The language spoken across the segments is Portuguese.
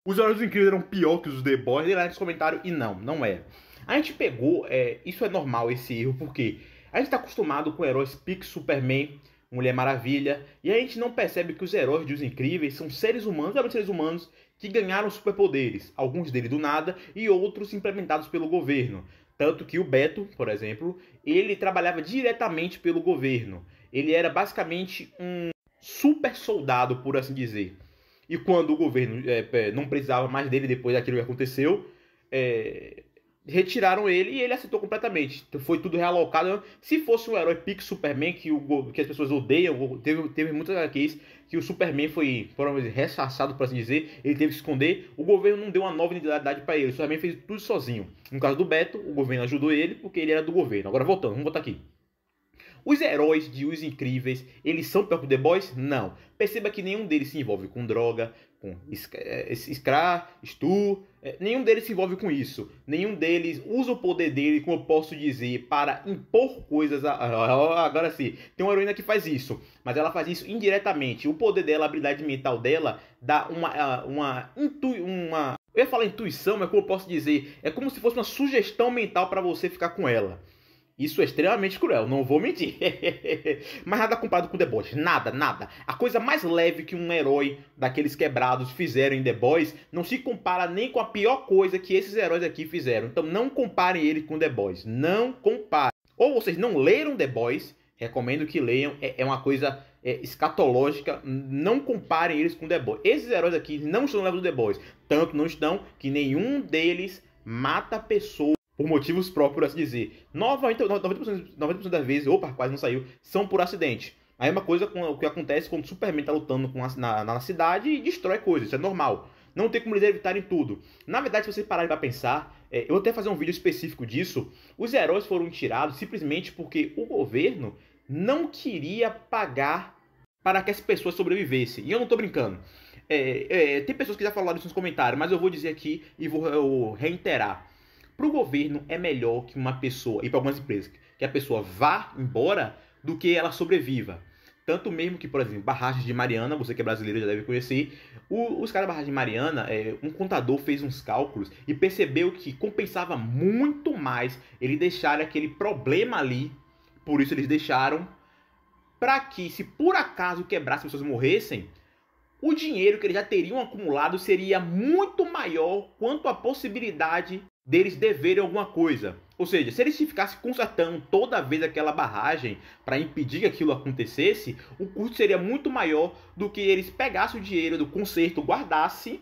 Os Heróis Incríveis eram pior que os The Boys, ele lá nesse comentário, e não é. A gente pegou, isso é normal, esse erro, porque a gente tá acostumado com heróis pique Superman, Mulher Maravilha, e a gente não percebe que os heróis de Os Incríveis são seres humanos, eram seres humanos que ganharam superpoderes, alguns deles do nada e outros implementados pelo governo. Tanto que o Beto, por exemplo, ele trabalhava diretamente pelo governo. Ele era basicamente um super soldado, por assim dizer. E quando o governo não precisava mais dele depois daquilo que aconteceu, retiraram ele e ele aceitou completamente. Foi tudo realocado. Se fosse um herói pique Superman, que as pessoas odeiam, teve muitas HQs que o Superman foi, ressaçado, por assim dizer, ele teve que esconder, o governo não deu uma nova identidade para ele, o Superman fez tudo sozinho. No caso do Beto, o governo ajudou ele porque ele era do governo. Agora voltando, vamos voltar aqui. Os heróis de Os Incríveis, eles são pior que o The Boys? Não. Perceba que nenhum deles se envolve com droga, com Stu, nenhum deles se envolve com isso. Nenhum deles usa o poder dele, como eu posso dizer, para impor coisas. Agora sim, tem uma heroína que faz isso, mas ela faz isso indiretamente. O poder dela, a habilidade mental dela, dá uma eu ia falar intuição, mas como eu posso dizer, é como se fosse uma sugestão mental para você ficar com ela. Isso é extremamente cruel, não vou mentir. Mas nada comparado com The Boys. Nada. A coisa mais leve que um herói daqueles quebrados fizeram em The Boys não se compara nem com a pior coisa que esses heróis aqui fizeram. Então não comparem ele com The Boys. Não comparem. Ou vocês não leram The Boys, recomendo que leiam. É uma coisa escatológica. Não comparem eles com The Boys. Esses heróis aqui não estão no level do The Boys. Tanto não estão que nenhum deles mata pessoas por motivos próprios, assim dizer. 90% das vezes, quase não saiu, são por acidente. A mesma coisa com o que acontece quando o Superman tá lutando na cidade e destrói coisas, isso é normal. Não tem como eles evitarem tudo. Na verdade, se vocês pararem para pensar, eu vou até fazer um vídeo específico disso, os heróis foram tirados simplesmente porque o governo não queria pagar para que as pessoas sobrevivessem. E eu não tô brincando. Tem pessoas que já falaram isso nos comentários, mas eu vou dizer aqui e vou reiterar. Para o governo é melhor que uma pessoa, e para algumas empresas, que a pessoa vá embora do que ela sobreviva. Tanto mesmo que, por exemplo, Barragens de Mariana, você que é brasileiro já deve conhecer, os caras da Barragem de Mariana, um contador fez uns cálculos e percebeu que compensava muito mais ele deixar aquele problema ali, por isso eles deixaram, para que se por acaso quebrasse, as pessoas morressem, o dinheiro que eles já teriam acumulado seria muito maior quanto à possibilidade deles deverem alguma coisa. Ou seja, se eles ficassem consertando toda vez aquela barragem para impedir que aquilo acontecesse, o custo seria muito maior do que eles pegassem o dinheiro do conserto, guardassem,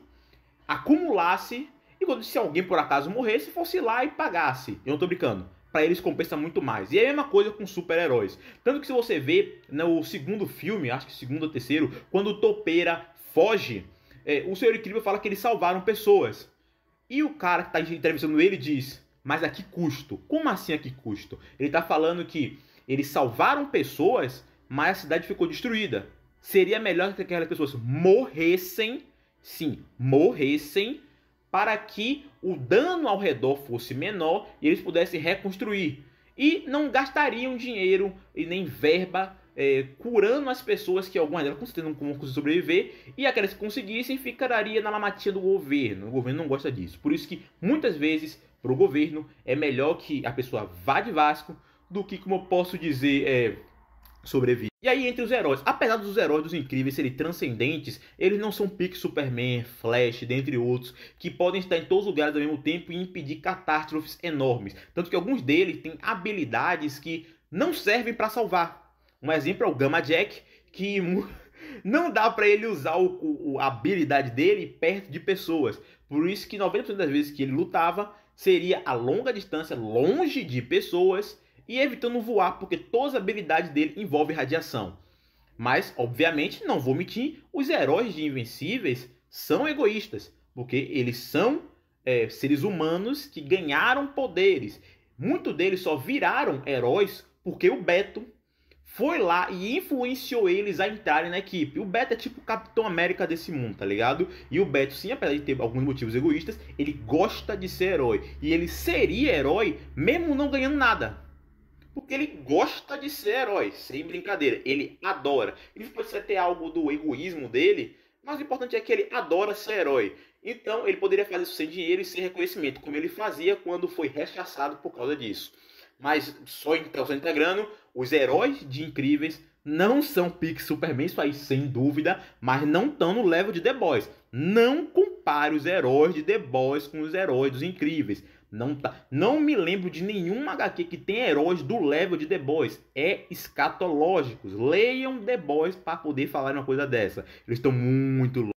acumulasse e quando se alguém por acaso morresse, fosse lá e pagasse. Eu não tô brincando. Para eles compensa muito mais. E é a mesma coisa com super-heróis. Tanto que se você vê no segundo filme, acho que segundo ou terceiro, quando o Topeira foge, o Senhor Incrível fala que eles salvaram pessoas. E o cara que está entrevistando ele diz, mas a que custo? Como assim a que custo? Ele está falando que eles salvaram pessoas, mas a cidade ficou destruída. Seria melhor que aquelas pessoas morressem, sim, morressem, para que o dano ao redor fosse menor e eles pudessem reconstruir. E não gastariam dinheiro e nem verba curando as pessoas, que algumas delas com certeza não vão conseguir sobreviver, e aquelas que conseguissem ficariam na lamatinha do governo. O governo não gosta disso. Por isso que muitas vezes para o governo é melhor que a pessoa vá de Vasco do que, como eu posso dizer, sobreviver. E aí entre os heróis, apesar dos heróis dos Incríveis serem transcendentes, eles não são pique Superman, Flash, dentre outros, que podem estar em todos os lugares ao mesmo tempo e impedir catástrofes enormes. Tanto que alguns deles têm habilidades que não servem para salvar. Um exemplo é o Gamma Jack, que não dá para ele usar a habilidade dele perto de pessoas. Por isso que 90% das vezes que ele lutava seria a longa distância, longe de pessoas e evitando voar, porque todas as habilidades dele envolvem radiação. Mas, obviamente, não vou mentir, os heróis de Invencíveis são egoístas, porque eles são seres humanos que ganharam poderes. Muitos deles só viraram heróis porque o Beto foi lá e influenciou eles a entrarem na equipe. O Beto é tipo o Capitão América desse mundo, tá ligado? E o Beto, sim, apesar de ter alguns motivos egoístas, ele gosta de ser herói. E ele seria herói mesmo não ganhando nada. Porque ele gosta de ser herói, sem brincadeira. Ele adora. Ele pode ter algo do egoísmo dele, mas o importante é que ele adora ser herói. Então, ele poderia fazer isso sem dinheiro e sem reconhecimento, como ele fazia quando foi rechaçado por causa disso. Mas, só integrando, os heróis de Incríveis não são pique Superman, isso aí sem dúvida, mas não estão no level de The Boys. Não compare os heróis de The Boys com os heróis dos Incríveis. Não, tá. Não me lembro de nenhum HQ que tenha heróis do level de The Boys. É escatológicos. Leiam The Boys para poder falar uma coisa dessa. Eles estão muito